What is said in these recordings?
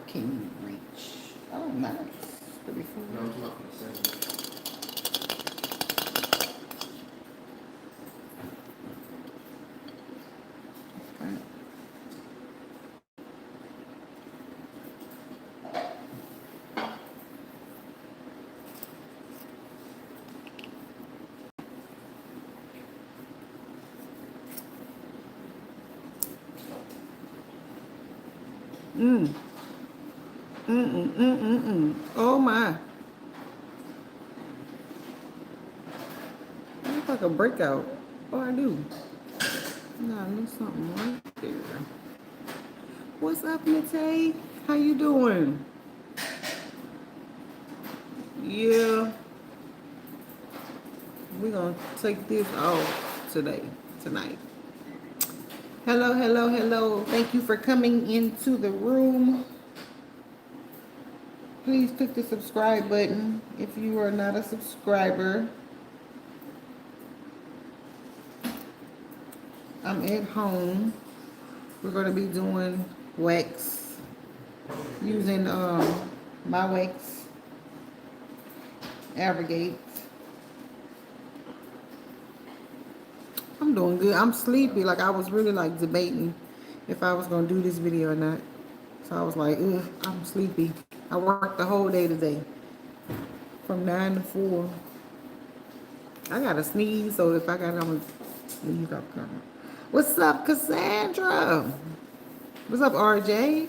can you reach? Oh, nice. 34. No, I'm not going to say. Oh my. Looks like a breakout. Oh, I do. Nah, there's something right there. What's up, Nate? How you doing? Yeah, we're gonna take this off tonight. Hello, hello, hello. Thank you for coming into the room. Please click the subscribe button if you are not a subscriber. I'm at home. We're gonna be doing wax using my wax abrogate. I'm doing good. I'm sleepy. Like, I was really like debating if I was gonna do this video or not. So I was like, ugh, I'm sleepy. I worked the whole day today from 9 to 4. I gotta sneeze, so if I got, I'm gonna sneeze off camera. What's up, Cassandra? What's up, RJ?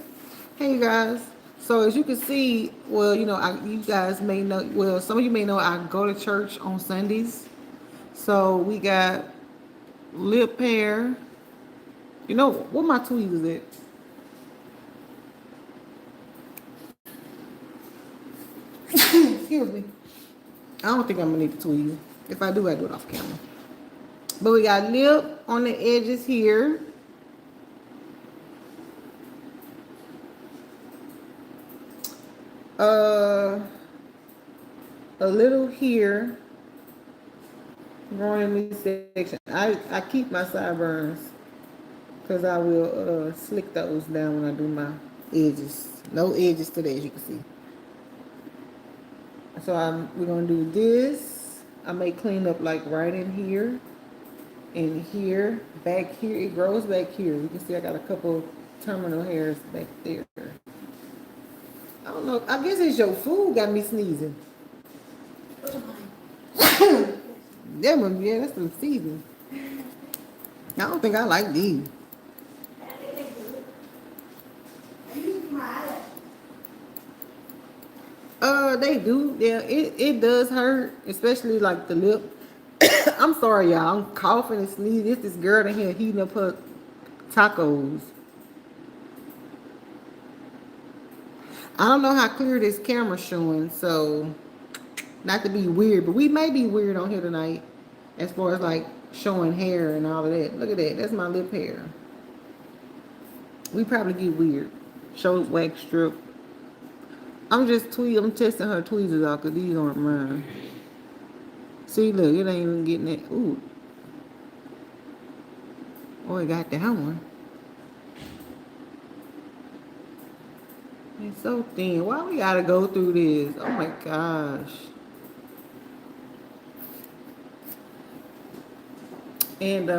Hey, you guys. So as you can see, well, you know, you guys may know, well, some of you may know I go to church on Sundays. So we got lip hair. You know, what my tweezers at? Excuse me. I don't think I'm gonna need the tweezers. If I do it off camera. But we got lip on the edges here. A little here. Growing in this section. I keep my sideburns because I will slick those down when I do my edges. No edges today, as you can see. So we're gonna do this. I may clean up like right in here, and here, back here. It grows back here. You can see I got a couple terminal hairs back there. I don't know. I guess it's your food got me sneezing. That one, yeah, that's some season. I don't think I like these. They do. Yeah, it does hurt, especially like the lip. I'm sorry, y'all. I'm coughing and sneezing. It's this girl in here heating up her tacos. I don't know how clear this camera's showing, so not to be weird, but we may be weird on here tonight as far as like showing hair and all of that. Look at that. That's my lip hair. We probably get weird. Show wax strip. I'm testing her tweezers out because these aren't mine. See, look, it ain't even getting that. Ooh. Oh, it got that one. It's so thin. Why we gotta go through this? Oh my gosh. And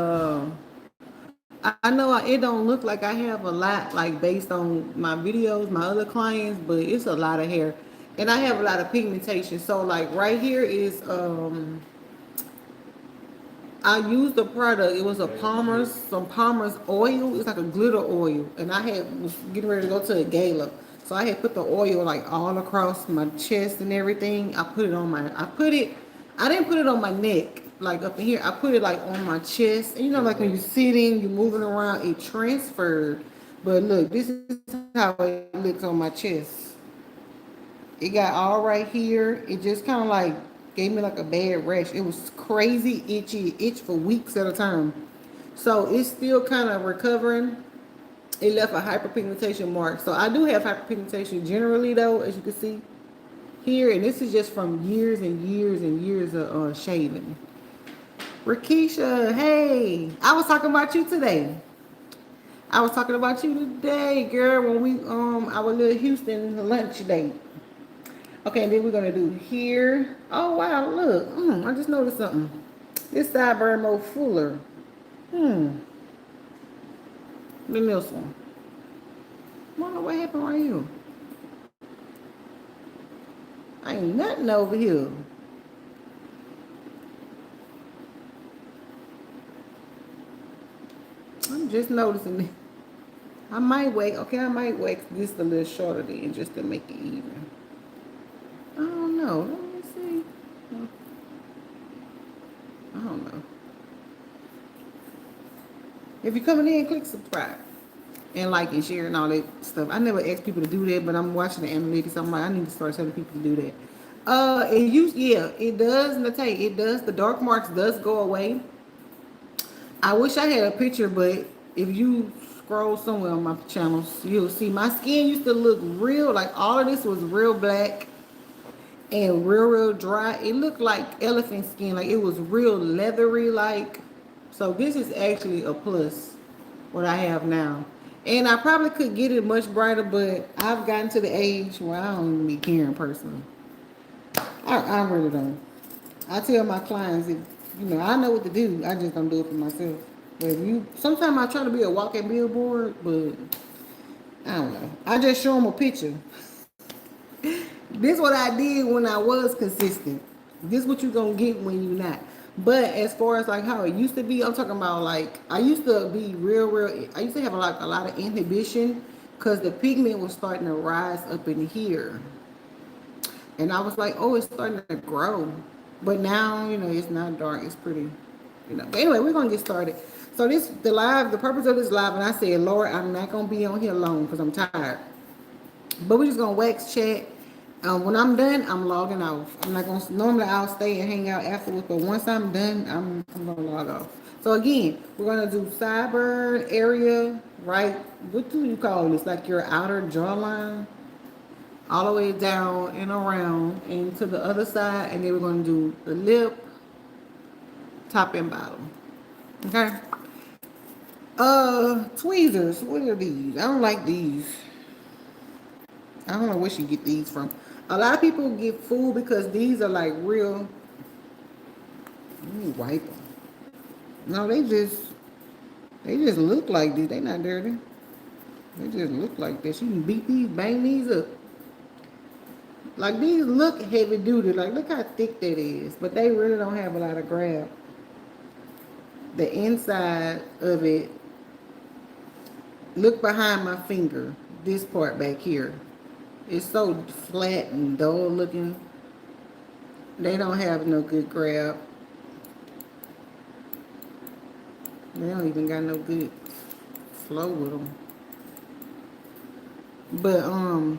I know it don't look like I have a lot, like based on my videos, my other clients, but it's a lot of hair. And I have a lot of pigmentation. So like right here is, I used the product. It was some Palmer's oil. It's like a glitter oil. And was getting ready to go to a gala. So I had put the oil like all across my chest and everything. I didn't put it on my neck, like up in here. I put it like on my chest. And you know, like when you're sitting, you're moving around, it transferred. But look, this is how it looks on my chest. It got all right here. It just kind of like gave me like a bad rash. It was crazy itch for weeks at a time. So it's still kind of recovering. It left a hyperpigmentation mark. So I do have hyperpigmentation generally though, as you can see here. And this is just from years and years and years of shaving. Reacee, hey, I was talking about you today. I was talking about you today, girl, when we our little Houston lunch date. Okay, and then we're gonna do here. Oh wow, look. I just noticed something. This sideburn more fuller. Hmm. Than this one. I wonder what happened right here. Ain't nothing over here. I'm just noticing it. I might wax. Okay, I might wax this a little shorter then, just to make it even. I don't know. Let me see. I don't know. If you're coming in, click subscribe and like and share and all that stuff. I never ask people to do that, but I'm watching the analytics. I'm like, I need to start telling people to do that. Yeah, it does. Nate, it does. The dark marks does go away. I wish I had a picture, but if you scroll somewhere on my channels, you'll see my skin used to look real. Like all of this was real black and real dry. It looked like elephant skin. Like it was real leathery. Like so, this is actually a plus. What I have now, and I probably could get it much brighter, but I've gotten to the age where I don't even be caring personally. I really don't. I tell my clients if I know what to do. I just don't do it for myself. But if you, sometimes I try to be a walking billboard, but I don't know. I just show them a picture. This is what I did when I was consistent. This is what you gonna get when you're not. But as far as like how it used to be, I'm talking about like I used to be real. I used to have a lot of inhibition because the pigment was starting to rise up in here, and I was like, oh, it's starting to grow. But now it's not dark. It's pretty. But anyway, we're gonna get started. So the purpose of this live, and I said, Lord, I'm not gonna be on here long because I'm tired. But we're just gonna wax chat. When I'm done, I'm logging off. I'm not gonna. Normally, I'll stay and hang out afterwards, but once I'm done, I'm gonna log off. So again, we're gonna do sideburn area, right? What do you call this? Like your outer jawline, all the way down and around, and to the other side, and then we're gonna do the lip, top and bottom. Okay. Tweezers. What are these? I don't like these. I don't know where she get these from. A lot of people get fooled because these are like real. Let me wipe them. No, they just look like this. They not dirty. They just look like this. You can beat these, bang these up. Like these look heavy duty. Like look how thick that is. But they really don't have a lot of grab. The inside of it. Look behind my finger. This part back here. It's so flat and dull looking. They don't have no good grab. They don't even got no good flow with them. But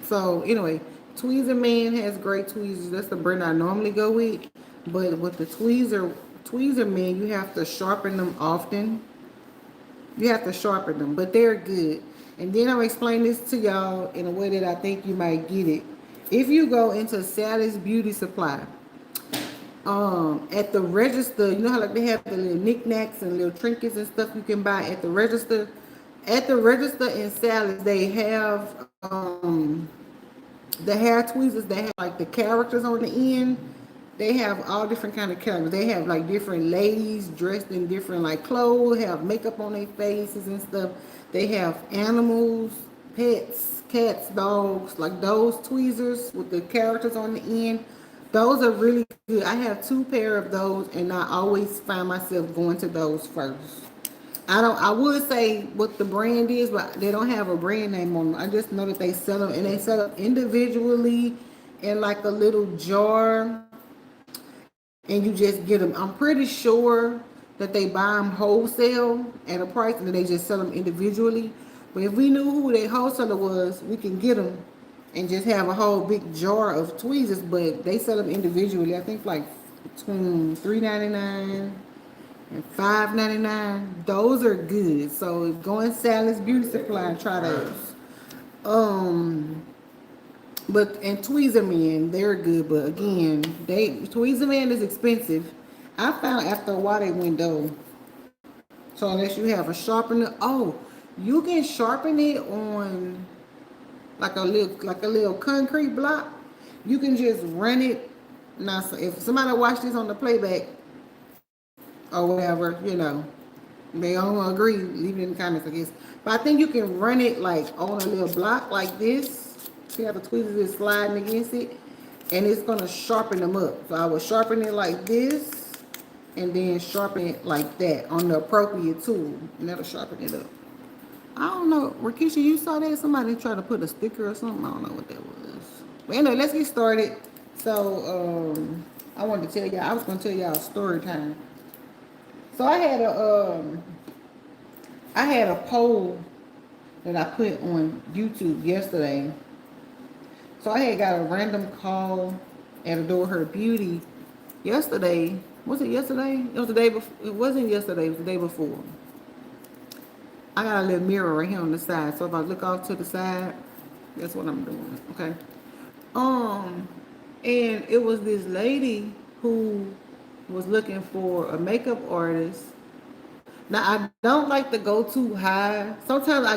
so anyway, Tweezer Man has great tweezers. That's the brand I normally go with. But with the Tweezer Man, you have to sharpen them often. You have to sharpen them, but they're good. And then I'll explain this to y'all in a way that I think you might get it. If you go into Sally's Beauty Supply, at the register, you know how like they have the little knickknacks and little trinkets and stuff you can buy at the register. At the register in Sally's, they have the hair tweezers. They have like the characters on the end. They have all different kind of characters. They have like different ladies dressed in different like clothes, have makeup on their faces and stuff. They have animals, pets, cats, dogs, like those tweezers with the characters on the end. Those are really good. I have 2 pair of those, and I always find myself going to those first. I would say what the brand is, but they don't have a brand name on them. I just know that they sell them, and they sell them individually in like a little jar, and you just get them. I'm pretty sure that they buy them wholesale at a price, and then they just sell them individually. But if we knew who their wholesaler was, we can get them and just have a whole big jar of tweezers. But they sell them individually. I think like between $3.99 and $5.99. Those are good. So go in Sally's Beauty Supply and try those. But and Tweezer Man, they're good. But again, Tweezer Man is expensive. I found after a while they went though. So unless you have a sharpener, You can sharpen it on like a little concrete block. You can just run it. Now, so if somebody watch this on the playback or whatever, they don't agree, leave it in the comments, I guess. But I think you can run it like on a little block like this. See how the tweezers is sliding against it, and it's gonna sharpen them up. So I will sharpen it like this, and then sharpen it like that on the appropriate tool, and that'll sharpen it up. I don't know, Reacee, you saw that? Somebody tried to put a sticker or something. I don't know what that was. But anyway, let's get started. So I wanted to tell y'all. I was gonna tell y'all story time. So I had a poll that I put on YouTube yesterday. So I had got a random call at Adore Her Beauty yesterday. Was it yesterday? It was the day before. It wasn't yesterday. It was the day before. I got a little mirror right here on the side. So if I look off to the side, that's what I'm doing. Okay. And it was this lady who was looking for a makeup artist. Now I don't like to go too high. Sometimes I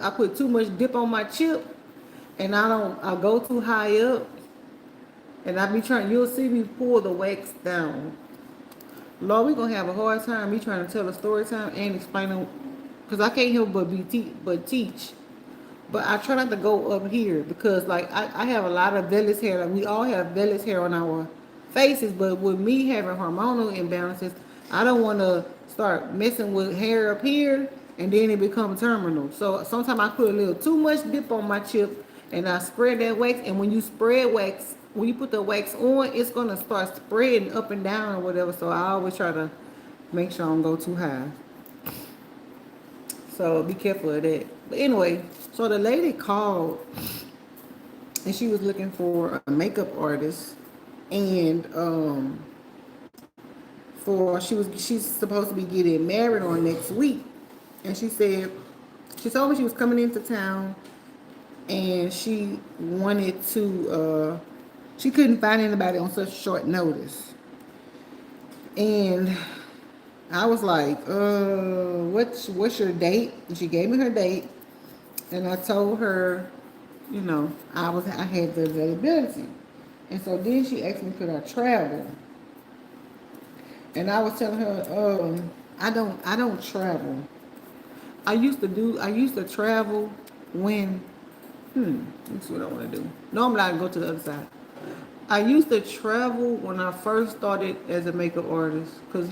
put too much dip on my chip, and I go too high up, and you'll see me pull the wax down. Lord, we're gonna have a hard time me trying to tell a story time and explaining, because I can't help but teach. But I try not to go up here because like I have a lot of vellus hair. Like we all have vellus hair on our faces, but with me having hormonal imbalances, I don't want to start messing with hair up here and then it becomes terminal. So sometimes I put a little too much dip on my chip and I spread that wax. And when you spread wax, when you put the wax on, it's gonna start spreading up and down or whatever. So I always try to make sure I don't go too high. So be careful of that. But anyway, so the lady called and she was looking for a makeup artist, and she's supposed to be getting married on next week. And she told me she was coming into town and she wanted to she couldn't find anybody on such short notice. And I was like, what's your date? And she gave me her date. And I told her, I had the availability. And so then she asked me, could I travel? And I was telling her, I don't travel. I used to travel when, that's what I want to do. Normally I go to the other side. I used to travel when I first started as a makeup artist, because,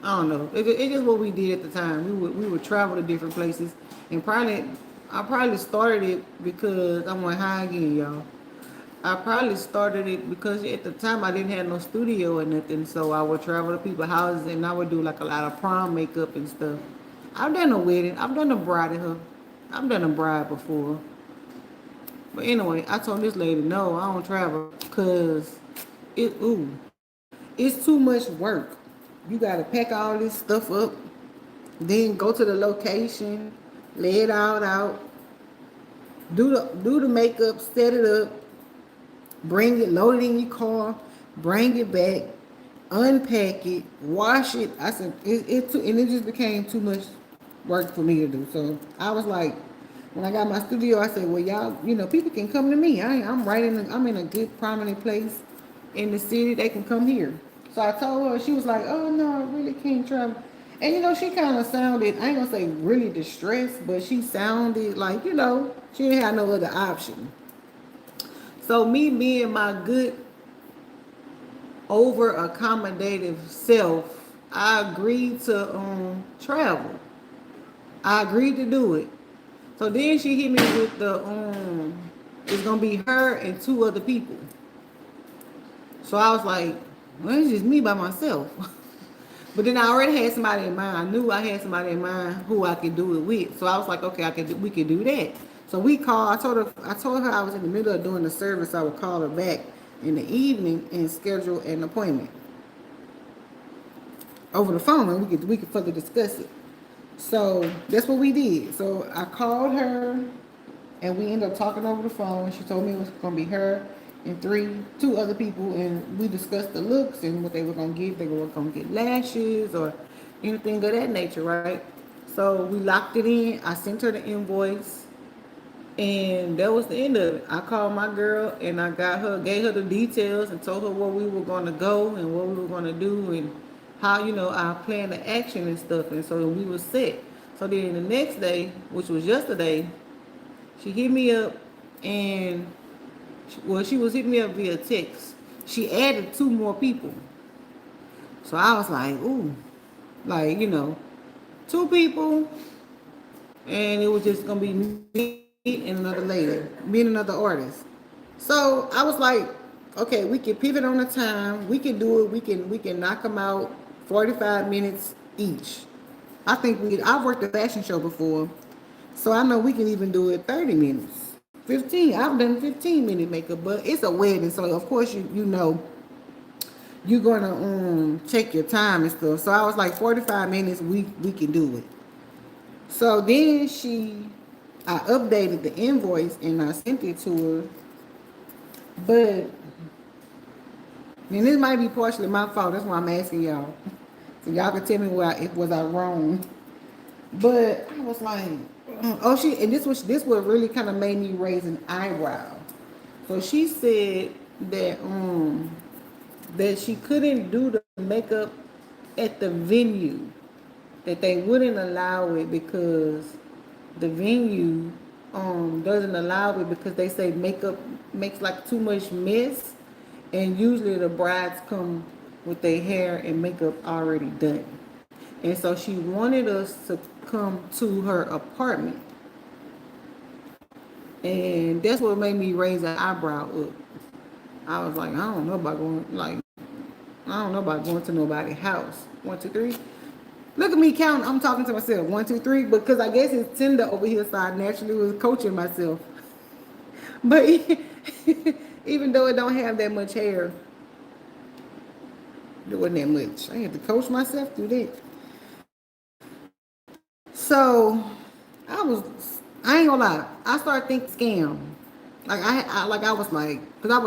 I don't know. It's just what we did at the time. We would travel to different places, and I probably started it because I went high again, y'all. I probably started it because at the time I didn't have no studio or nothing, so I would travel to people's houses and I would do like a lot of prom makeup and stuff. I've done a wedding. I've done a bridal. I've done a bride before. But anyway, I told this lady, no, I don't travel because it's too much work. You gotta pack all this stuff up, then go to the location, lay it all out, do the makeup, set it up, bring it, load it in your car, bring it back, unpack it, wash it. I said and it just became too much work for me to do. So I was like, when I got my studio, I said, well, y'all, people can come to me. I'm in a good prominent place in the city. They can come here. So I told her, she was like, oh no, I really can't travel. And she kind of sounded, I ain't gonna say really distressed, but she sounded like, she didn't have no other option. So me being my good over accommodative self, I agreed to travel. I agreed to do it. So then she hit me with it's gonna be her and 2 other people. So I was like, well, it's just me by myself. But then I already had somebody in mind. I knew I had somebody in mind who I could do it with. So I was like, okay, we could do that. So we called. I told her I was in the middle of doing the service. I would call her back in the evening and schedule an appointment over the phone, and we could further discuss it. So that's what we did. So I called her, and we ended up talking over the phone. She told me it was going to be her and 2 other people, and we discussed the looks and what they were going to get. They were going to get lashes or anything of that nature, right? So we locked it in. I sent her the invoice, and that was the end of it. I called my girl and I got her, gave her the details, and told her where we were going to go and what we were going to do and how our plan of action and stuff. And so we were set. So then the next day, which was yesterday, she hit me up and well, she was hitting me up via text. She added two more people. So I was like, ooh, like, two people, and it was just gonna be me and another lady, me and another artist. So I was like, okay, we can pivot on the time. We can do it. We can knock them out 45 minutes each. I think I've worked a fashion show before, so I know we can even do it 30 minutes. 15. I've done 15-minute makeup, but it's a wedding, so of course you're gonna check your time and stuff. So I was like 45 minutes, we can do it. So then I updated the invoice and I sent it to her. But and this might be partially my fault. That's why I'm asking y'all. So y'all can tell me was I wrong. But I was like, and this what really kind of made me raise an eyebrow. So she said that she couldn't do the makeup at the venue, that they wouldn't allow it because the venue doesn't allow it because they say makeup makes like too much mess, and usually the brides come with their hair and makeup already done. And so she wanted us to come to her apartment, and that's what made me raise an eyebrow up. I was like, I don't know about going to nobody's house. 1, 2, 3. Look at me counting. I'm talking to myself. 1, 2, 3. Because I guess it's tender over here, so I naturally was coaching myself. But even though it don't have that much hair, it wasn't that much. I had to coach myself through that. So I ain't gonna lie. I started thinking scam. Like I was like, because I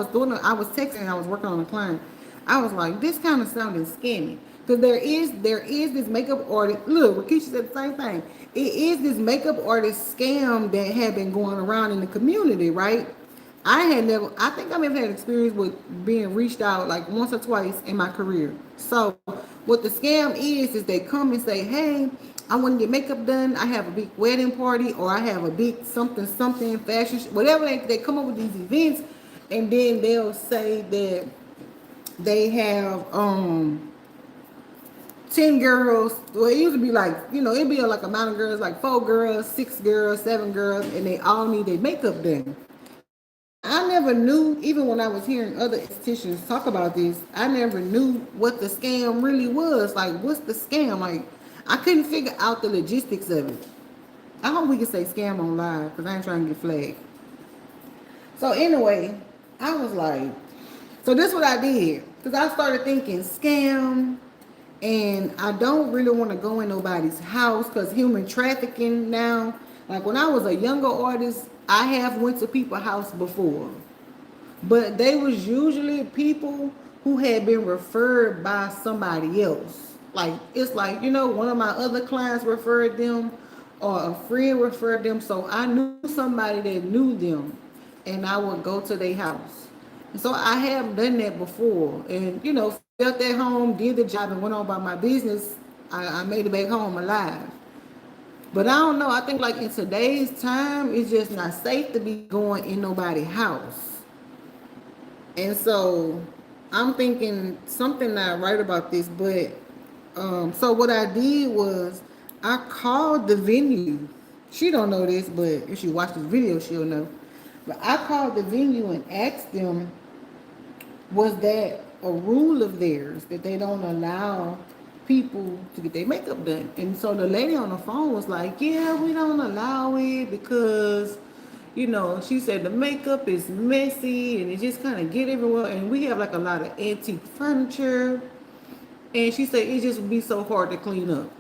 was texting and I was working on a client. I was like, this kind of sounded scammy. Because there is this makeup artist. Look, Reacee said the same thing. It is this makeup artist scam that had been going around in the community, right? I think I may have had experience with being reached out like once or twice in my career. So what the scam is they come and say, hey, I want to get makeup done. I have a big wedding party, or I have a big something fashion, whatever they come up with these events, and then they'll say that they have 10 girls. Well, it used to be like, it'd be like amount of girls, like 4 girls, 6 girls, 7 girls, and they all need their makeup done. I never knew, even when I was hearing other estheticians talk about this, I never knew what the scam really was. Like, what's the scam? Like, I couldn't figure out the logistics of it. I hope we can say scam on live, because I ain't trying to get flagged. So anyway, I was like, so this is what I did. Because I started thinking scam, and I don't really want to go in nobody's house because human trafficking now. Like when I was a younger artist, I have went to people's house before. But they was usually people who had been referred by somebody else. Like, it's like, one of my other clients referred them or a friend referred them. So I knew somebody that knew them, and I would go to their house. And so I have done that before, and, felt at home, did the job, and went on by my business. I made it back home alive. But I don't know. I think like in today's time, it's just not safe to be going in nobody's house. And so I'm thinking something not right about this. But so what I did was I called the venue. She don't know this, but if she watched this video, she'll know. But I called the venue and asked them, was that a rule of theirs that they don't allow people to get their makeup done? And so the lady on the phone was like, yeah, we don't allow it because, she said the makeup is messy and it just kind of get everywhere. And we have like a lot of antique furniture. And she said it just would be so hard to clean up.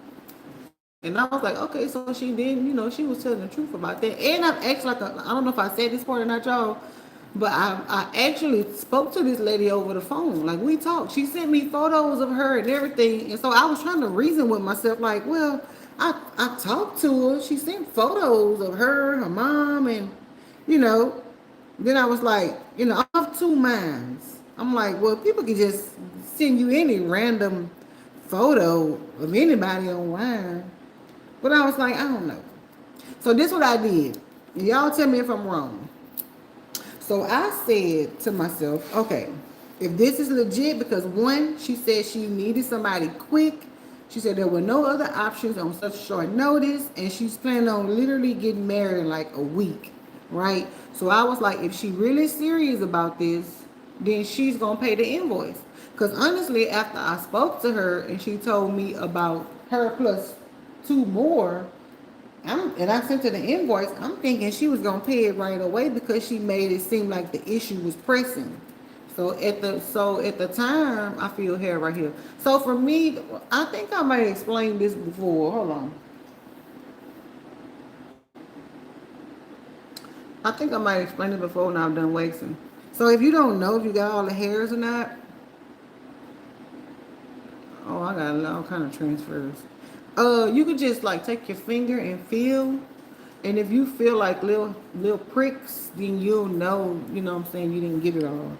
And I was like, okay, so she didn't, she was telling the truth about that. And I've actually, I don't know if I said this part or not, y'all, but I actually spoke to this lady over the phone. Like, we talked. She sent me photos of her and everything. And so I was trying to reason with myself, like, well, I talked to her. She sent photos of her mom, and you know, then I was like, of two minds. I'm like, well, people can just send you any random photo of anybody online. But I was like, I don't know. So this is what I did. Y'all tell me if I'm wrong. So I said to myself, okay, if this is legit, because one, she said she needed somebody quick. She said there were no other options on such short notice, and she's planning on literally getting married in like a week, right? So I was like, if she really serious about this, then she's gonna pay the invoice. Because honestly, after I spoke to her and she told me about her plus two more, and I sent her the invoice. I'm thinking she was gonna pay it right away because she made it seem like the issue was pressing. So at the time, I feel hair right here. So for me, I think I might explain this before. Hold on. I think I might explain it before when I'm done waxing. So if you don't know if you got all the hairs or not, oh, I got all kind of transfers. You could just like take your finger and feel, and if you feel like little pricks, then you'll know. You know what I'm saying? You didn't get it all.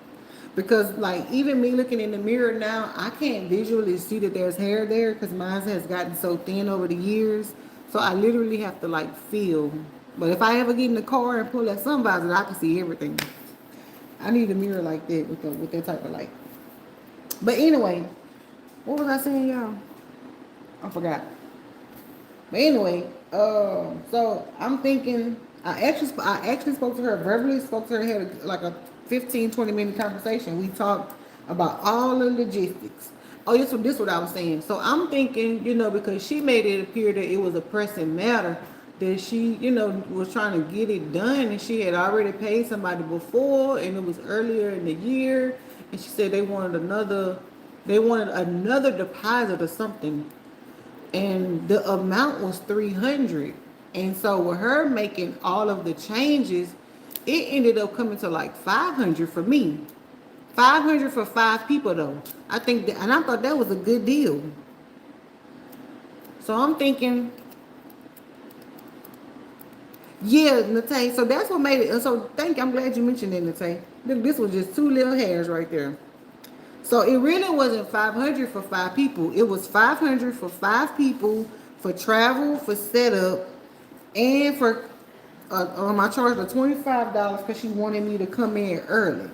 Because like even me looking in the mirror now, I can't visually see that there's hair there because mine has gotten so thin over the years. So I literally have to like feel. But if I ever get in the car and pull that sun visor, I can see everything. I need a mirror like that with that type of light. But anyway, what was I saying, y'all? I forgot. But anyway, so I'm thinking I actually spoke to her verbally, spoke to her, had like a 15-20 minute conversation. We talked about all the logistics. Oh, this what I was saying. So I'm thinking, because she made it appear that it was a pressing matter, that she, was trying to get it done, and she had already paid somebody before, and it was earlier in the year, and she said they wanted another deposit or something, and the amount was 300. And so with her making all of the changes, it ended up coming to like 500 for me. 500 for 5 people though. I think that, and I thought that was a good deal. So I'm thinking, yeah, Nate. So that's what made it. And so thank you. I'm glad you mentioned it, Nate. This was just two little hairs right there. So it really wasn't 500 for 5 people. It was 500 for 5 people for travel, for setup, and for I charged her $25 because she wanted me to come in early.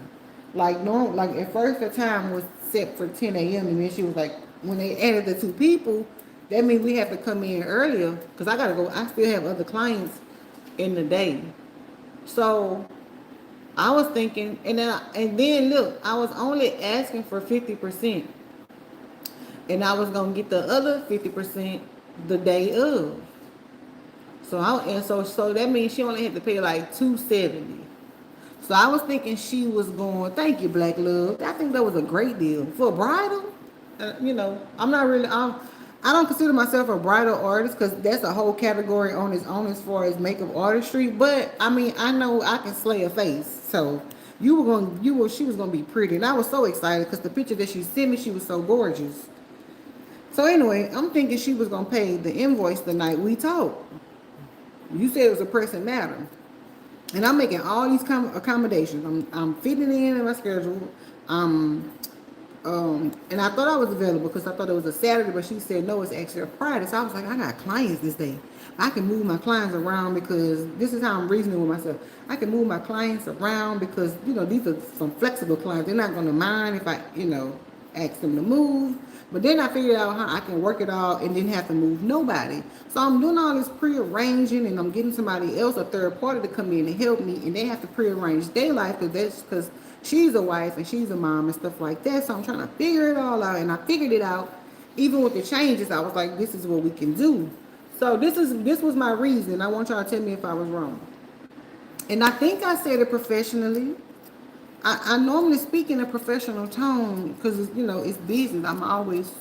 Like no, like at first the time was set for 10 a.m. and then she was like, when they added the 2 people, that means we have to come in earlier because I gotta go. I still have other clients in the day, so I was thinking, and then look, I was only asking for 50%, and I was gonna get the other 50% the day of. So that means she only had to pay like 270. So I was thinking she was going. Thank you, Black Love. I think that was a great deal for a bridal. I'm not really. I don't consider myself a bridal artist because that's a whole category on its own as far as makeup artistry. But I mean, I know I can slay a face. So she was gonna be pretty, and I was so excited because the picture that she sent me, she was so gorgeous. So anyway, I'm thinking she was gonna pay the invoice the night we talked. You said it was a pressing matter, and I'm making all these accommodations. I'm fitting it in my schedule. And I thought I was available because I thought it was a Saturday, but she said no, it's actually a Friday. So I was like, I got clients this day. I can move my clients around because this is how I'm reasoning with myself. I can move my clients around because these are some flexible clients. They're not going to mind if I ask them to move. But then I figured out how I can work it all and didn't have to move nobody. So I'm doing all this pre-arranging, and I'm getting somebody else, a third party, to come in and help me, and they have to pre-arrange their life because she's a wife and she's a mom and stuff like that. So I'm trying to figure it all out, and I figured it out. Even with the changes, I was like, this is what we can do. So this was my reason. I want y'all to tell me if I was wrong. And I think I said it professionally. I normally speak in a professional tone because it's business. I'm always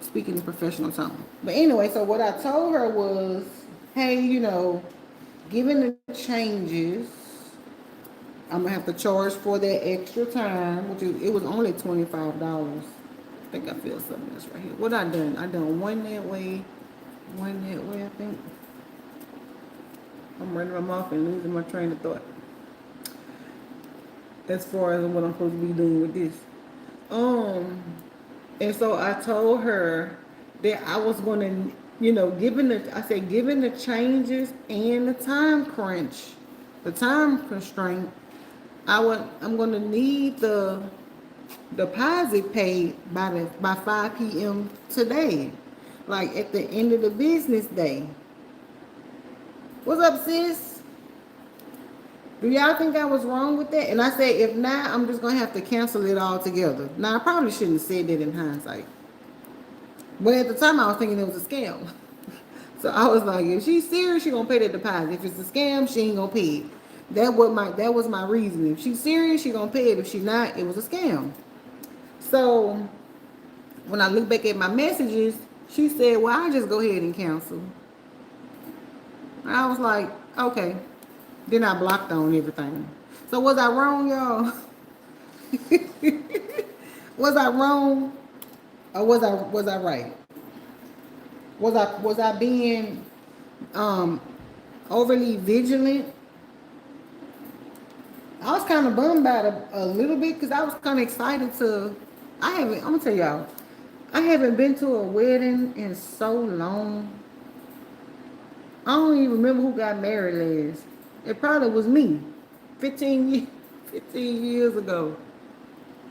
speaking in a professional tone. But anyway, so what I told her was, hey, given the changes, I'm gonna have to charge for that extra time, it was only $25. I think I feel something else right here. What I done? I done one that way, went that way, I think. I'm running my mouth and losing my train of thought as far as what I'm supposed to be doing with this. Um, and so I told her that I was gonna, given given the changes and the time crunch, the time constraint, I'm gonna need the deposit paid by 5 p.m. today, like at the end of the business day. What's up, sis? Do y'all think I was wrong with that? And I said, if not, I'm just gonna have to cancel it all together. Now I probably shouldn't have said that in hindsight, but at the time I was thinking it was a scam. So I was like, if she's serious, she gonna pay the deposit. If it's a scam, she ain't gonna pay it. That was my reason. If she's serious, she gonna pay it. If she not, it was a scam. So when I look back at my messages, she said, well, I'll just go ahead and cancel. And I was like, okay. Then I blocked on everything. So was I wrong, y'all? Was I wrong? Or was I right? Was I being um overly vigilant? I was kind of bummed about it a little bit because I was kind of excited to. I'm gonna tell y'all, I haven't been to a wedding in so long. I don't even remember who got married last. It probably was me, 15 years ago.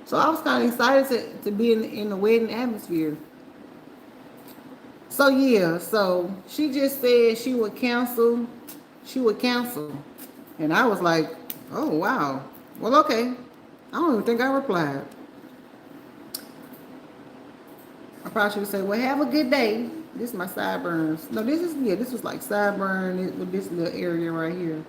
So I was kind of excited to be in the wedding atmosphere. So yeah, so she just said she would cancel. She would cancel. And I was like, oh wow. Well, okay. I don't even think I replied. I probably should say, well, have a good day. This is my sideburns. No, this was like sideburn with this little area right here.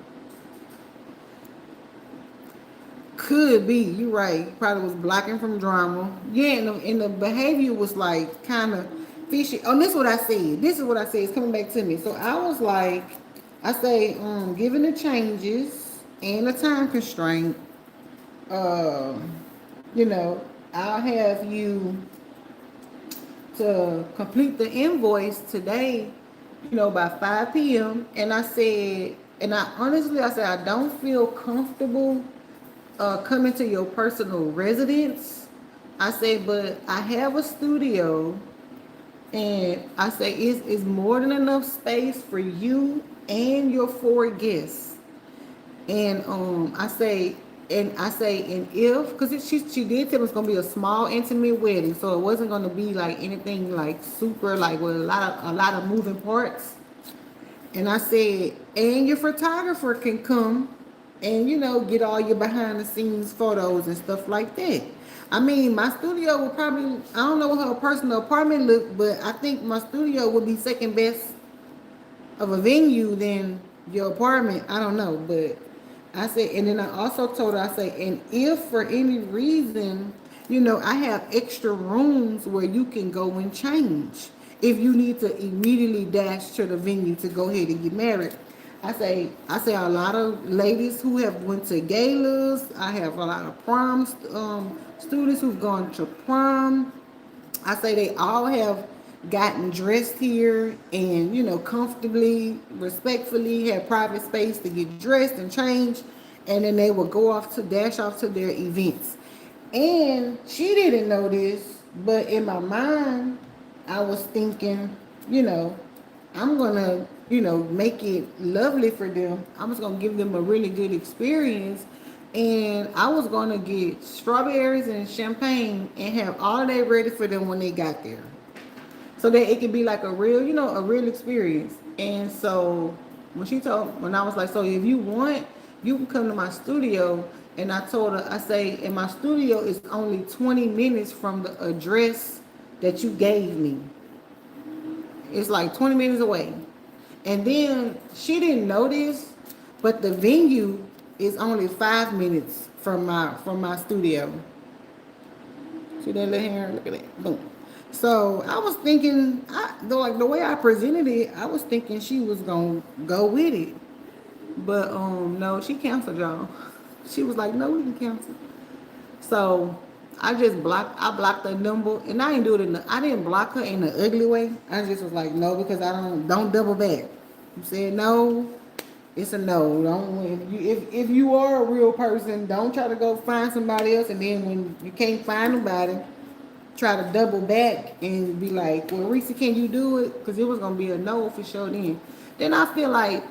Could be, you right. Probably was blocking from drama. Yeah, and the behavior was like kind of fishy. Oh, this is what I said. This is what I said. It's coming back to me. So I was like, I say, given the changes and the time constraint, uh, you know, I'll have you to complete the invoice today, by 5 p.m. And I said, I said, I don't feel comfortable coming to your personal residence. I said, but I have a studio, and I say it's more than enough space for you and your 4 guests. And and if, because she did tell me it's gonna be a small intimate wedding, so it wasn't gonna be like anything like super like with a lot of moving parts. And I said, and your photographer can come and get all your behind the scenes photos and stuff like that. I mean, my studio would probably, I don't know what her personal apartment looked, but I think my studio would be second best of a venue than your apartment. I don't know, but I said, and then I also told her, I say, and if for any reason, I have extra rooms where you can go and change if you need to immediately dash to the venue to go ahead and get married. I say a lot of ladies who have went to galas. I have a lot of prom students who've gone to prom. I say they all have gotten dressed here and, comfortably, respectfully, have private space to get dressed and change. And then they will dash off to their events. And she didn't know this, but in my mind, I was thinking, I'm going to, make it lovely for them. I was going to give them a really good experience. And I was going to get strawberries and champagne and have all that ready for them when they got there. So that it could be like a real, a real experience. And so when I was like, so if you want, you can come to my studio. And I told her, I say, and my studio is only 20 minutes from the address that you gave me. It's like 20 minutes away. And then she didn't know this, but the venue is only 5 minutes from my studio. See that little hair? Look at that. Boom. So I was thinking, the way I presented it, I was thinking she was gonna go with it. But no, she canceled, y'all. She was like, no, we can cancel. So I blocked the number, and I didn't do it I didn't block her in an ugly way. I just was like, no, because I don't double back. You said no, it's a no. Don't if you are a real person, don't try to go find somebody else, and then when you can't find nobody, try to double back and be like, well, Reacee, can you do it? Because it was gonna be a no for sure. Then I feel like,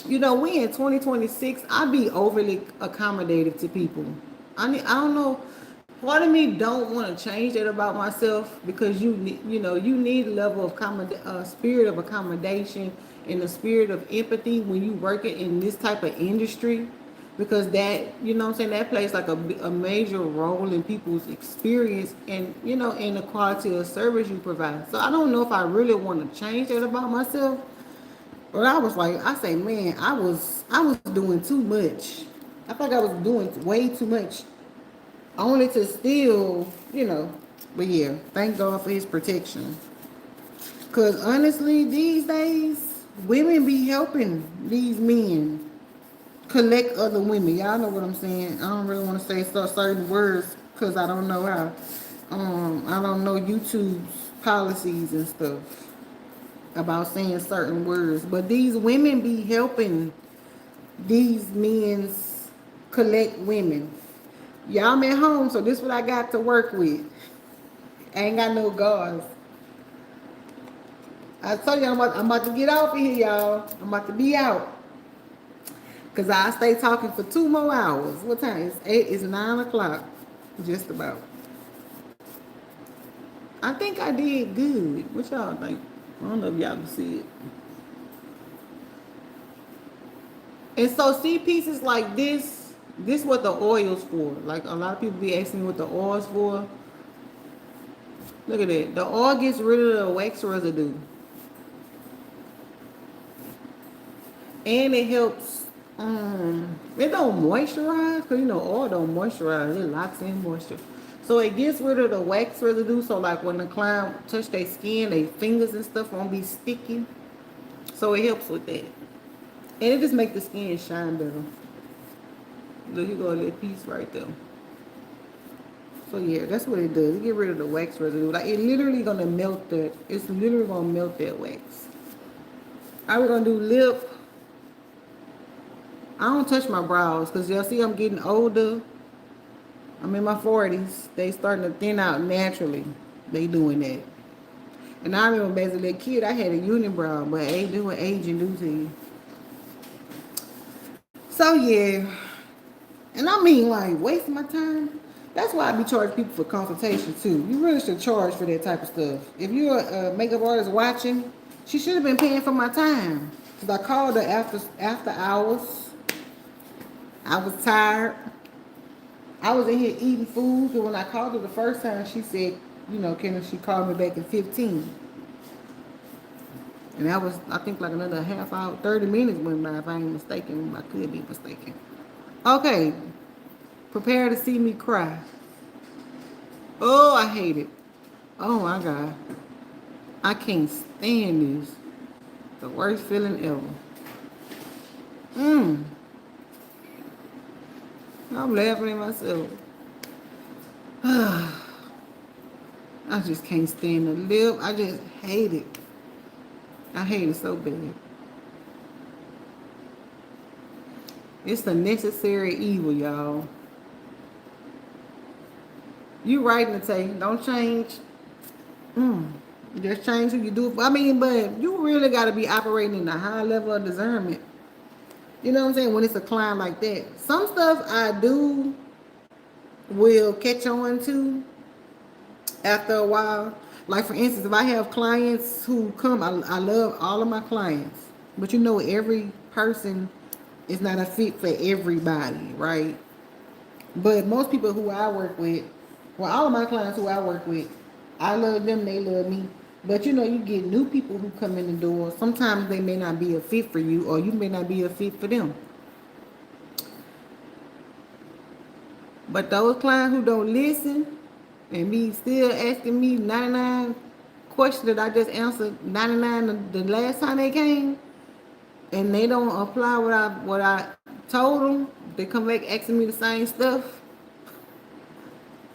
we in 2026. I be overly accommodative to people. I don't know. Part of me don't want to change that about myself, because you need a level of spirit of accommodation and a spirit of empathy when you working in this type of industry, because that, what I'm saying, that plays like a major role in people's experience, and in the quality of service you provide. So I don't know if I really want to change that about myself. But I say, man, I was doing too much. I think I was doing way too much, only to still. But yeah, thank God for His protection. Cause honestly, these days, women be helping these men collect other women. Y'all know what I'm saying. I don't really want to say certain words because I don't know how. I don't know YouTube's policies and stuff about saying certain words, but these women be helping these men's collect women. Yeah, I'm at home, so this is what I got to work with. I ain't got no gauze. I told you I'm about to get off of here, y'all. I'm about to be out. Because I stay talking for 2 more hours. What time? It's 8, it's 9 o'clock. Just about. I think I did good. What y'all think? I don't know if y'all can see it. And so see pieces like this what the oil's for. Like a lot of people be asking me what the oil's for. Look at that. The oil gets rid of the wax residue. And it helps, it don't moisturize, because oil don't moisturize, it locks in moisture. So it gets rid of the wax residue, so like when the client touch their skin, their fingers and stuff won't be sticky. So it helps with that. And it just makes the skin shine better. Look, you got that piece right there. So yeah, that's what it does. It get rid of the wax residue. Like it's literally gonna melt that wax. I was gonna do lip. I don't touch my brows because y'all see I'm getting older. I'm in my 40s. They starting to thin out naturally. They doing that. And I remember as a little kid, I had a unibrow, but ain't doing aging due to you. So yeah. And I mean, like, wasting my time. That's why I be charging people for consultation too. You really should charge for that type of stuff. If you're a makeup artist watching, she should have been paying for my time. Because I called her after hours. I was tired. I was in here eating food. And when I called her the first time, she said, can she call me back in 15? And that was, I think, like another half hour, 30 minutes went by, if I ain't mistaken. I could be mistaken. Okay. Prepare to see me cry. Oh, I hate it. Oh, my God. I can't stand this. The worst feeling ever. I'm laughing at myself. I just can't stand the lip. I just hate it. I hate it so bad. It's a necessary evil, y'all. You right, Nate. Don't change. Just change who you do it for. I mean, but you really got to be operating in a high level of discernment. You know what I'm saying? When it's a client like that. Some stuff I do will catch on to after a while. Like, for instance, if I have clients who come, I love all of my clients. But every person is not a fit for everybody, right? But most people who I work with, well, all of my clients who I work with, I love them, they love me. But you get new people who come in the door. Sometimes they may not be a fit for you, or you may not be a fit for them. But those clients who don't listen and be still asking me 99 questions that I just answered 99 the last time they came, and they don't apply what I told them, they come back asking me the same stuff.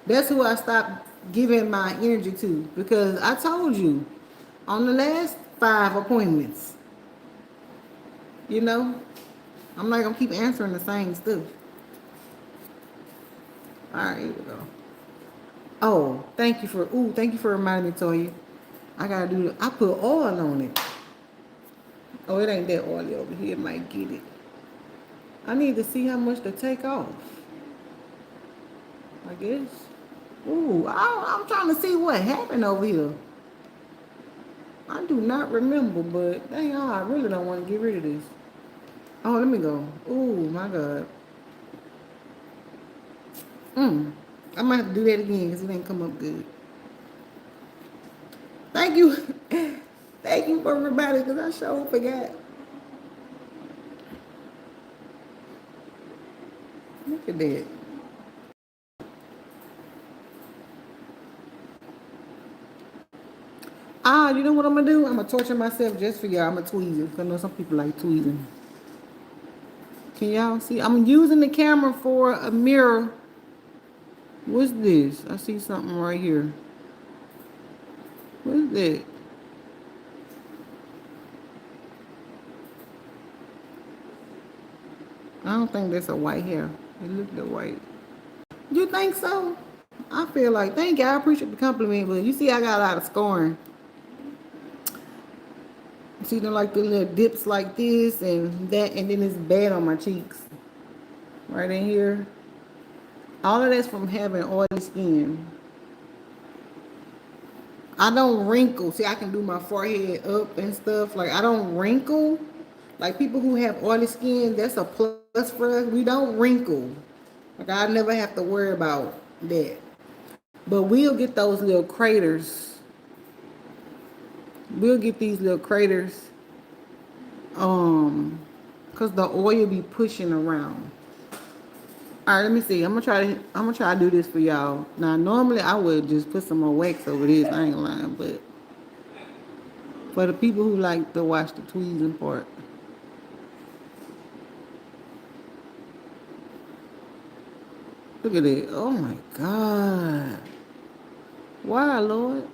That's who I stopped giving my energy to because I told you on the last 5 appointments, you know, I'm not gonna keep answering the same stuff. All right, here we go. Oh, thank you for reminding me, Toya. I gotta do. I put oil on it. Oh, it ain't that oily over here. It might get it. I need to see how much to take off. I guess. Ooh, I'm trying to see what happened over here. I do not remember, but dang, I really don't want to get rid of this. Oh, let me go. Ooh, my God. I might have to do that again because it didn't come up good. Thank you. Thank you for reminding because I sure forgot. Look at that. You know what I'm gonna do? I'm gonna torture myself just for y'all. I'm gonna tweeze it. 'Cause I know some people like tweezing. Can y'all see? I'm using the camera for a mirror. What's this? I see something right here. What's that? I don't think that's a white hair. It looked like white. You think so? I feel like, thank you. I appreciate the compliment, but you see, I got a lot of scoring. See them like the little dips like this and that, and then it's bad on my cheeks. Right in here. All of that's from having oily skin. I don't wrinkle. See, I can do my forehead up and stuff. Like, I don't wrinkle. Like, people who have oily skin, that's a plus for us. We don't wrinkle. Like, I never have to worry about that. But we'll get those little craters. We'll get these little craters. Cause the oil be pushing around. All right, let me see. I'm gonna try to do this for y'all. Now, normally I would just put some more wax over this. I ain't lying, but for the people who like to watch the tweezing part, look at it. Oh my God! Why, Lord?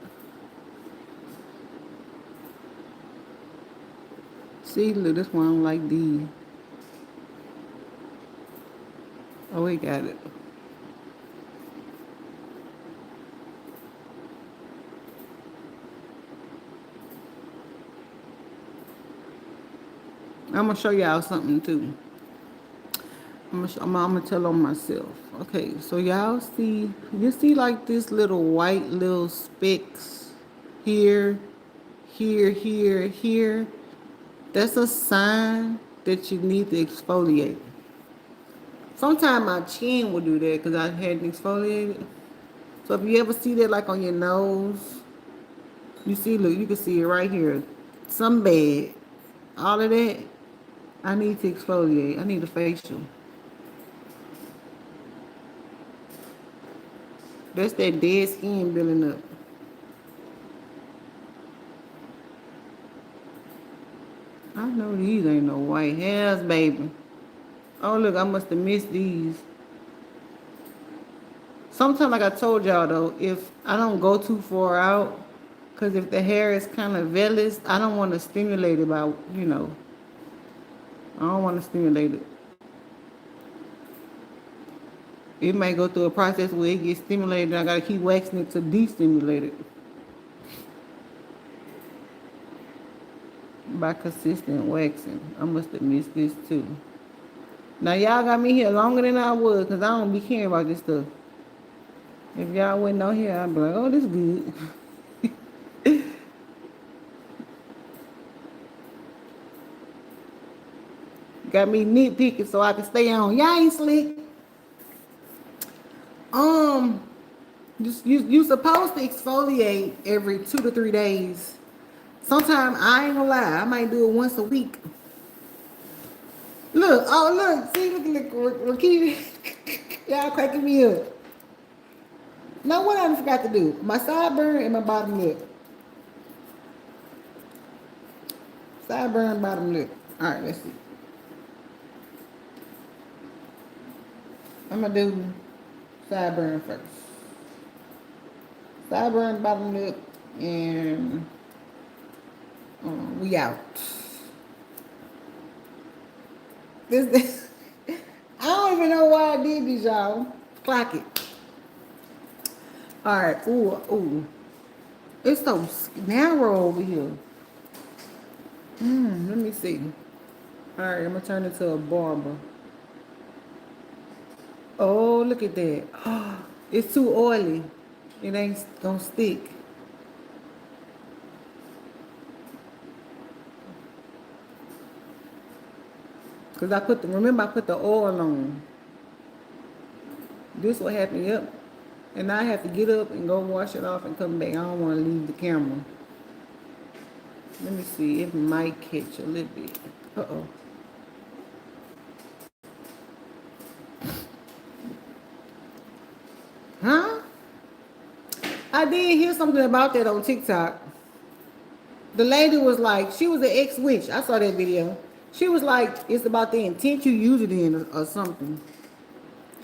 See, look, this one I don't like these. Oh, we got it. I'm gonna show y'all something too. I'm gonna tell on myself. Okay, so y'all see, you see like this little white little specks here, here. That's a sign that you need to exfoliate. Sometimes my chin will do that because I hadn't exfoliated. So if you ever see that like on your nose, you see, look, you can see it right here. Some bad. All of that, I need to exfoliate. I need a facial. That's that dead skin building up. I know these ain't no white hairs, baby. Oh, look, I must have missed these. Sometimes, like I told y'all, though, if I don't go too far out, because if the hair is kind of vellus, I don't want to stimulate it by, I don't want to stimulate it. It may go through a process where it gets stimulated and I got to keep waxing it to destimulate it. By consistent waxing. I must have missed this too. Now y'all got me here longer than I was because I don't be caring about this stuff. If y'all wasn't on here, I'd be like, oh, this good. Got me nitpicking so I can stay on. Y'all ain't slick. Um, you supposed to exfoliate every 2 to 3 days. Sometimes I ain't gonna lie, I might do it once a week. Look, oh look, see, look, Reacee, y'all cracking me up. Now what I forgot to do? My sideburn and my bottom lip. Sideburn, bottom lip. All right, let's see. I'm gonna do sideburn first. Sideburn, bottom lip, and we out. This, I don't even know why I did this, y'all. Clock it. All right. Ooh, ooh. It's so narrow over here. Let me see. All right, I'm gonna turn it to a barber. Oh, look at that. Oh, it's too oily. It ain't gonna stick. Cause remember I put the oil on. This what happened, yep. And I have to get up and go wash it off and come back. I don't want to leave the camera. Let me see. It might catch a little bit. Uh-oh. Huh? I did hear something about that on TikTok. The lady was like, she was an ex-witch. I saw that video. She was like, it's about the intent you use it in or something.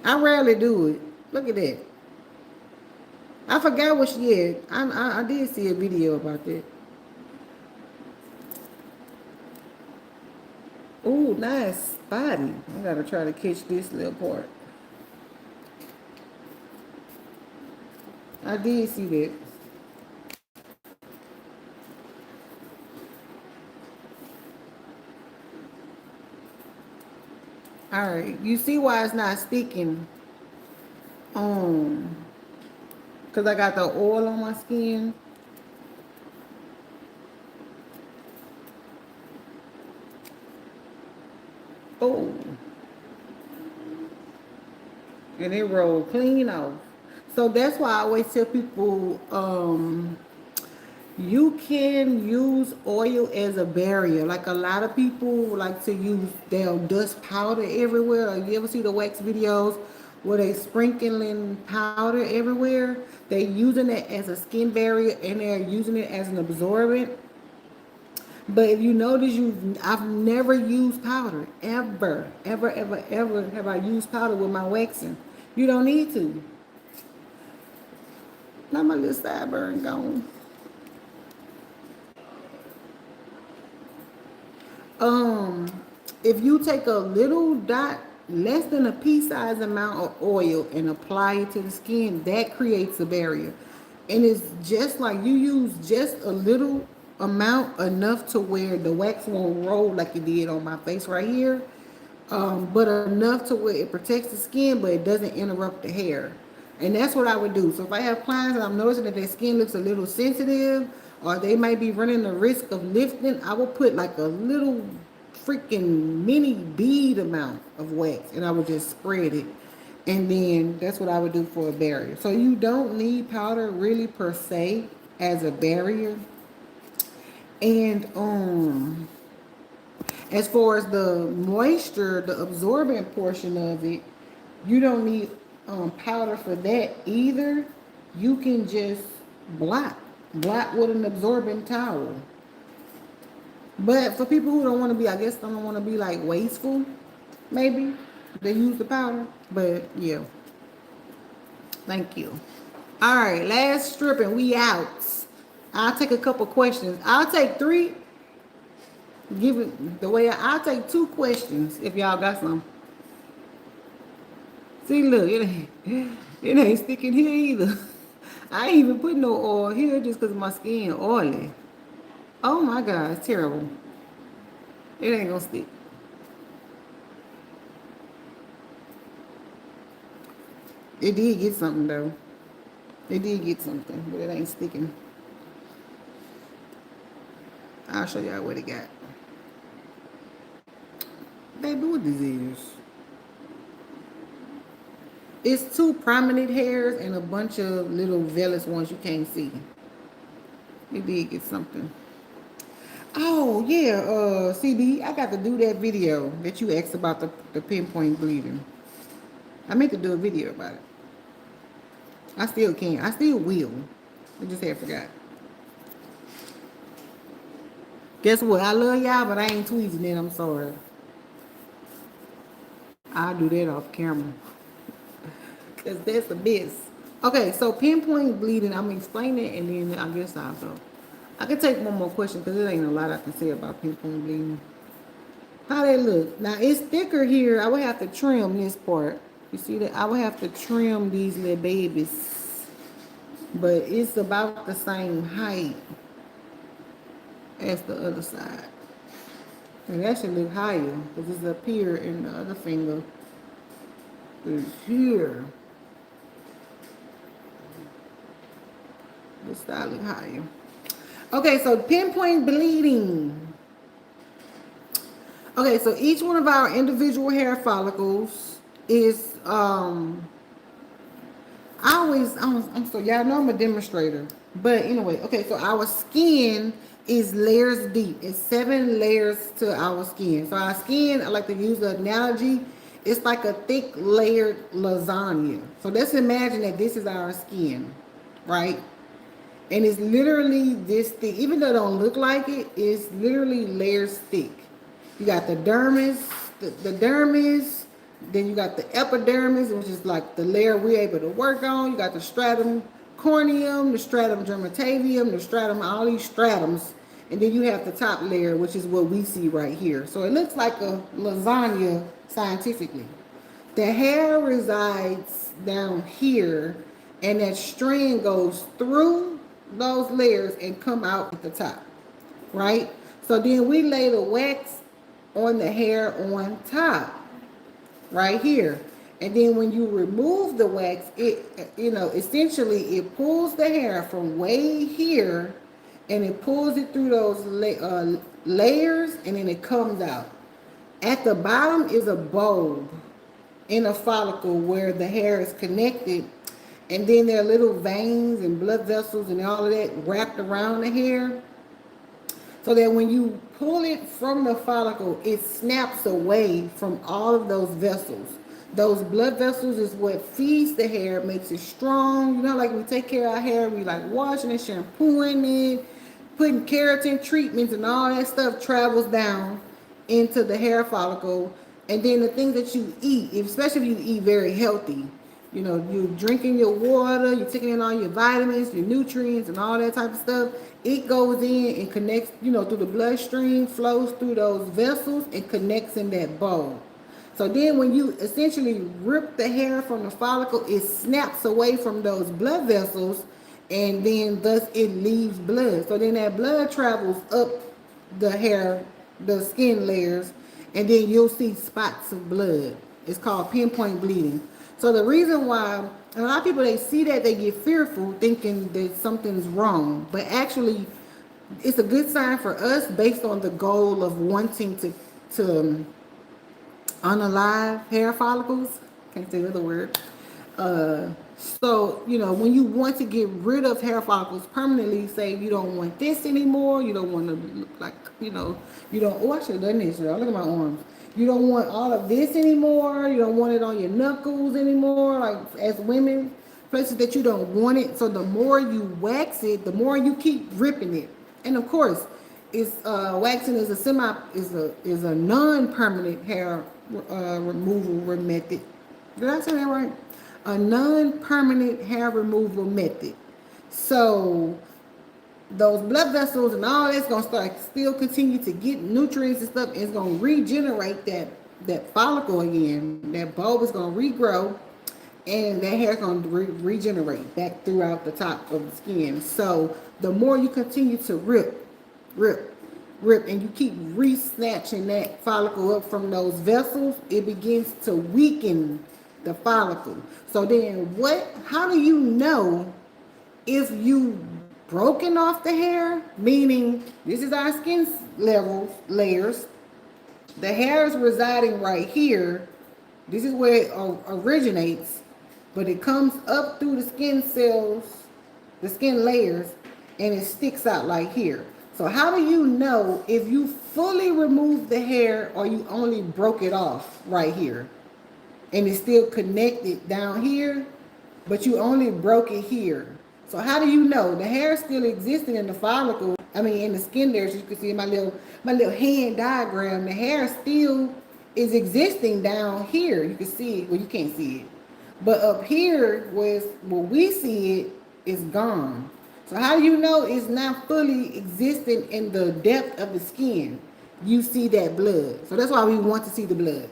I rarely do it. Look at that. I forgot what she had. I did see a video about that. Ooh, nice spotty. I gotta try to catch this little part. I did see that. All right, you see why it's not sticking? Cause I got the oil on my skin. Oh, and it rolled clean off. So that's why I always tell people, you can use oil as a barrier. Like a lot of people like to use, they'll dust powder everywhere. Like you ever see the wax videos where they sprinkling powder everywhere? They using it as a skin barrier and they're using it as an absorbent. But if you notice, I've never used powder ever, ever, ever, ever have I used powder with my waxing. You don't need to. Now my little sideburn gone. If you take a little dot, less than a pea size amount of oil and apply it to the skin, that creates a barrier. And it's just like you use just a little amount, enough to where the wax won't roll like it did on my face right here. But enough to where it protects the skin, but it doesn't interrupt the hair. And that's what I would do. So if I have clients and I'm noticing that their skin looks a little sensitive, or they might be running the risk of lifting, I will put like a little freaking mini bead amount of wax, and I would just spread it. And then that's what I would do for a barrier. So you don't need powder really per se as a barrier. And as far as the moisture, the absorbent portion of it, you don't need powder for that either. You can just blot with an absorbent towel. But for people who don't want to be, I guess, don't want to be like wasteful, maybe they use the powder. But yeah, thank you. All right, last strip and we out. I'll take a couple questions. I'll take 3. Give it the way I'll take 2 questions if y'all got some. See, look, it ain't sticking here either. I ain't even put no oil here just because my skin oily. Oh my God, it's terrible. It ain't gonna stick. It did get something though. It did get something, but it ain't sticking. I'll show y'all what it got. Baby, what this is? It's 2 prominent hairs and a bunch of little vellus ones you can't see. It did get something. Oh yeah, CD, I got to do that video that you asked about the pinpoint bleeding. I meant to do a video about it. I still can. I still will. I just had forgot. Guess what? I love y'all, but I ain't tweezing it. I'm sorry. I'll do that off camera. Because that's the best. Okay, so pinpoint bleeding, I'm explaining and then I guess I'll go. I can take one more question because there ain't a lot I can say about pinpoint bleeding. How they look? Now it's thicker here. I would have to trim this part. You see that? I would have to trim these little babies. But it's about the same height as the other side. And that should look higher because it's up here and the other finger is here. This side look higher. Okay, so pinpoint bleeding. Okay, so each one of our individual hair follicles is I'm so y'all know I'm a demonstrator. But anyway, okay, so our skin is layers deep. It's 7 layers to our skin. So our skin, I like to use the analogy, it's like a thick layered lasagna. So let's imagine that this is our skin, right? And it's literally this thick. Even though it don't look like it, it's literally layers thick. You got the dermis, the dermis, then you got the epidermis, which is like the layer we're able to work on. You got the stratum corneum, the stratum dermatidium, the stratum, all these stratums. And then you have the top layer, which is what we see right here. So it looks like a lasagna scientifically. The hair resides down here, and that strand goes through those layers and come out at the top, right? So then we lay the wax on the hair on top, right here. And then when you remove the wax, it, essentially it pulls the hair from way here and it pulls it through those layers and then it comes out. At the bottom is a bulb in a follicle where the hair is connected, and then there are little veins and blood vessels and all of that wrapped around the hair, so that when you pull it from the follicle, it snaps away from all of those vessels. Those blood vessels is what feeds the hair, makes it strong. Like we take care of our hair, we like washing and shampooing it, putting keratin treatments, and all that stuff travels down into the hair follicle. And then the things that you eat, especially if you eat very healthy, you're drinking your water, you're taking in all your vitamins, your nutrients, and all that type of stuff. It goes in and connects, through the bloodstream, flows through those vessels and connects in that bowl. So then when you essentially rip the hair from the follicle, it snaps away from those blood vessels, and then thus it leaves blood. So then that blood travels up the hair, the skin layers, and then you'll see spots of blood. It's called pinpoint bleeding. So the reason why a lot of people, they see that, they get fearful thinking that something's wrong. But actually, it's a good sign for us based on the goal of wanting to unalive hair follicles. Can't say the other word. So, when you want to get rid of hair follicles permanently, say you don't want this anymore, you don't want to look like, you don't, I should have done this, y'all. Look at my arms. You don't want all of this anymore. You don't want it on your knuckles anymore, like as women, places that you don't want it. So the more you wax it, the more you keep ripping it. And of course, it's waxing is a non-permanent hair removal method. Did I say that right? A non-permanent hair removal method. So those blood vessels and all that's gonna still continue to get nutrients and stuff, and it's gonna regenerate that follicle again. That bulb is gonna regrow, and that hair is gonna regenerate back throughout the top of the skin. So the more you continue to rip, and you keep re-snatching that follicle up from those vessels, it begins to weaken the follicle. So then how do you know if you broken off the hair? Meaning, this is our skin layers. The hair is residing right here. This is where it originates, but it comes up through the skin cells, the skin layers, and it sticks out like here. So how do you know if you fully remove the hair or you only broke it off right here? And it's still connected down here, but you only broke it here. So how do you know? The hair is still existing in the follicle. In the skin layers. You can see in my little hand diagram. The hair still is existing down here. You can see it. Well, you can't see it. But up here, where we see it, is gone. So how do you know it's not fully existing in the depth of the skin? You see that blood. So that's why we want to see the blood.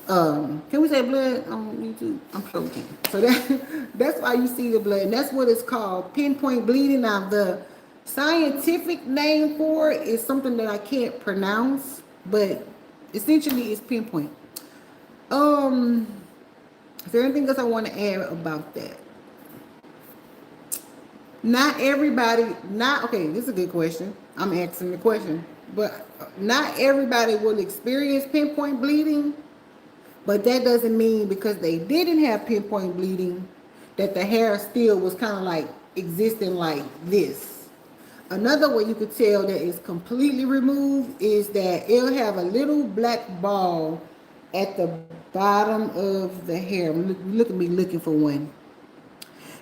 Can we say blood on YouTube? I'm sure we can. So that's why you see the blood. And that's what it's called, pinpoint bleeding. Now the scientific name for it is something that I can't pronounce, but essentially it's pinpoint. Is there anything else I want to add about that? Not everybody, not okay, this is a good question. I'm asking the question. But not everybody will experience pinpoint bleeding. But that doesn't mean because they didn't have pinpoint bleeding that the hair still was kind of like existing like this. Another way you could tell that it's completely removed is that it'll have a little black ball at the bottom of the hair. Look at me looking for one.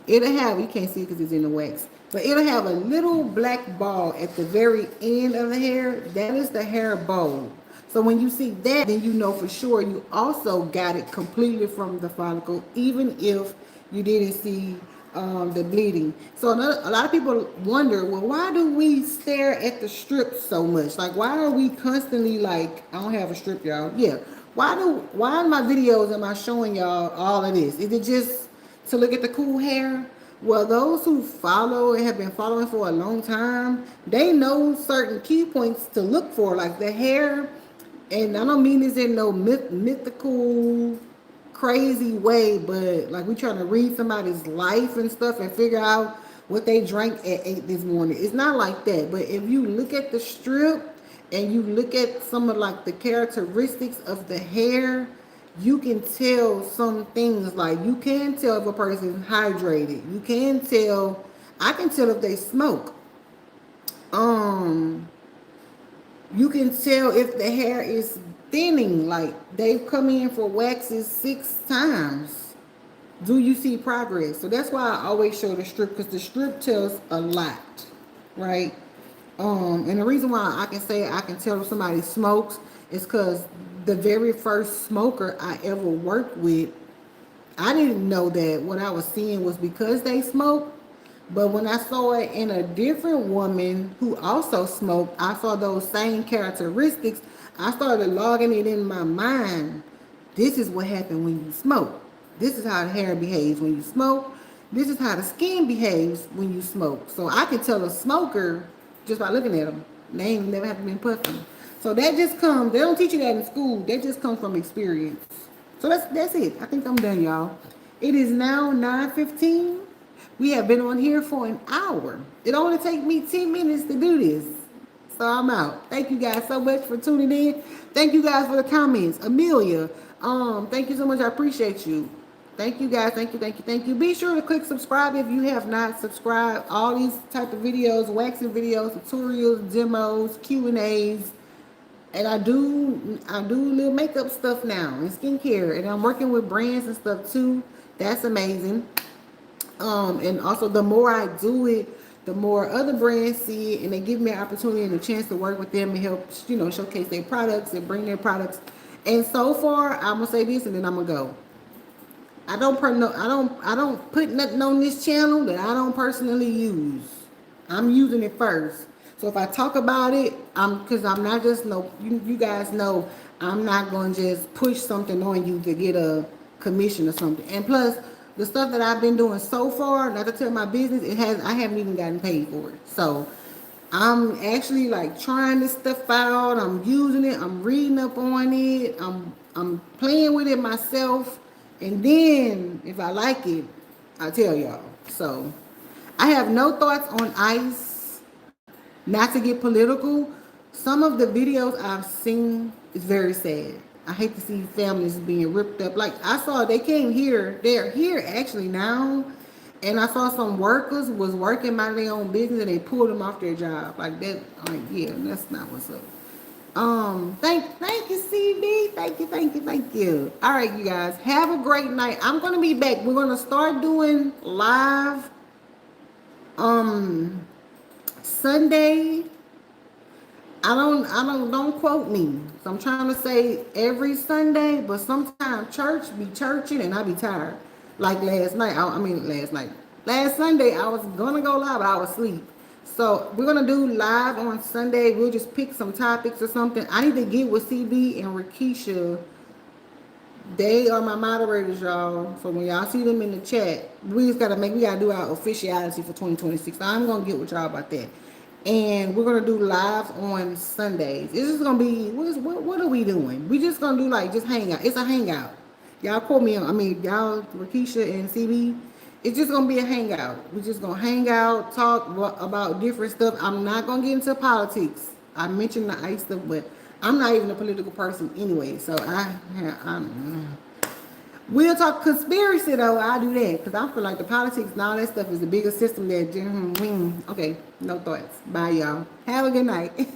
It'll have, you can't see it because it's in the wax, but it'll have a little black ball at the very end of the hair. That is the hair bulb. So when you see that, then you know for sure you also got it completely from the follicle, even if you didn't see the bleeding. So a lot of people wonder, well, why do we stare at the strip so much? Like, why are we constantly like, I don't have a strip, y'all. Yeah. Why in my videos am I showing y'all all of this? Is it just to look at the cool hair? Well, those who follow and have been following for a long time, they know certain key points to look for, like the hair. And I don't mean this in no mythical, crazy way, but like we trying to read somebody's life and stuff and figure out what they drank at 8 this morning. It's not like that. But if you look at the strip and you look at some of like the characteristics of the hair, you can tell some things. Like you can tell if a person is hydrated. You can tell, I can tell if they smoke. You can tell if the hair is thinning, like they've come in for waxes 6 times. Do you see progress? So that's why I always show the strip, because the strip tells a lot, right? And the reason why I can say I can tell if somebody smokes is because the very first smoker I ever worked with, I didn't know that what I was seeing was because they smoked. But when I saw it in a different woman who also smoked, I saw those same characteristics. I started logging it in my mind. This is what happened when you smoke. This is how the hair behaves when you smoke. This is how the skin behaves when you smoke. So I can tell a smoker just by looking at them. They ain't never have been puffing. So that just comes, they don't teach you that in school. That just comes from experience. So that's it. I think I'm done, y'all. It is now 9:15. We have been on here for an hour. It only takes me 10 minutes to do this. So I'm out. Thank you guys so much for tuning in. Thank you guys for the comments. Amelia, thank you so much. I appreciate you. Thank you guys. Thank you, thank you, thank you. Be sure to click subscribe if you have not subscribed. All these type of videos, waxing videos, tutorials, demos, Q&As. And I do little makeup stuff now and skincare. And I'm working with brands and stuff too. That's amazing. And also the more I do it, the more other brands see it, and they give me an opportunity and a chance to work with them and help, showcase their products and bring their products. And so far, I'm gonna say this, and then I'm gonna go. I don't put nothing on this channel that I don't personally use. I'm using it first. So if I talk about it, because I'm not just you guys know I'm not gonna just push something on you to get a commission or something. And plus, the stuff that I've been doing so far, not to tell my business, I haven't even gotten paid for it. So I'm actually like trying this stuff out. I'm using it. I'm reading up on it. I'm playing with it myself. And then if I like it, I'll tell y'all. So I have no thoughts on ICE. Not to get political. Some of the videos I've seen is very sad. I hate to see families being ripped up. Like I saw, they came here. They're here actually now, and I saw some workers was working by their own business and they pulled them off their job. Like that. Like yeah, that's not what's up. Thank you, CB. Thank you. All right, you guys, have a great night. I'm gonna be back. We're gonna start doing live Sunday don't quote me. So I'm trying to say every Sunday, but sometimes church be churching and I be tired. Like last night, last Sunday, I was gonna go live, but I was asleep. So we're gonna do live on Sunday. We'll just pick some topics or something. I need to get with CB and Reacee. They are my moderators, y'all. So when y'all see them in the chat, we gotta do our officiality for 2026. So I'm gonna get with y'all about that. And we're gonna do live on Sundays. It's just gonna be what are we doing? We just gonna do like just hang out. It's a hangout. Y'all call me on. I mean, y'all, Reacee and CB. It's just gonna be a hangout. We're just gonna hang out, talk about different stuff. I'm not gonna get into politics. I mentioned the ICE stuff, but I'm not even a political person anyway. So I'm. We'll talk conspiracy though. I'll do that because I feel like the politics and all that stuff is the biggest system that. Okay, no thoughts. Bye, y'all. Have a good night.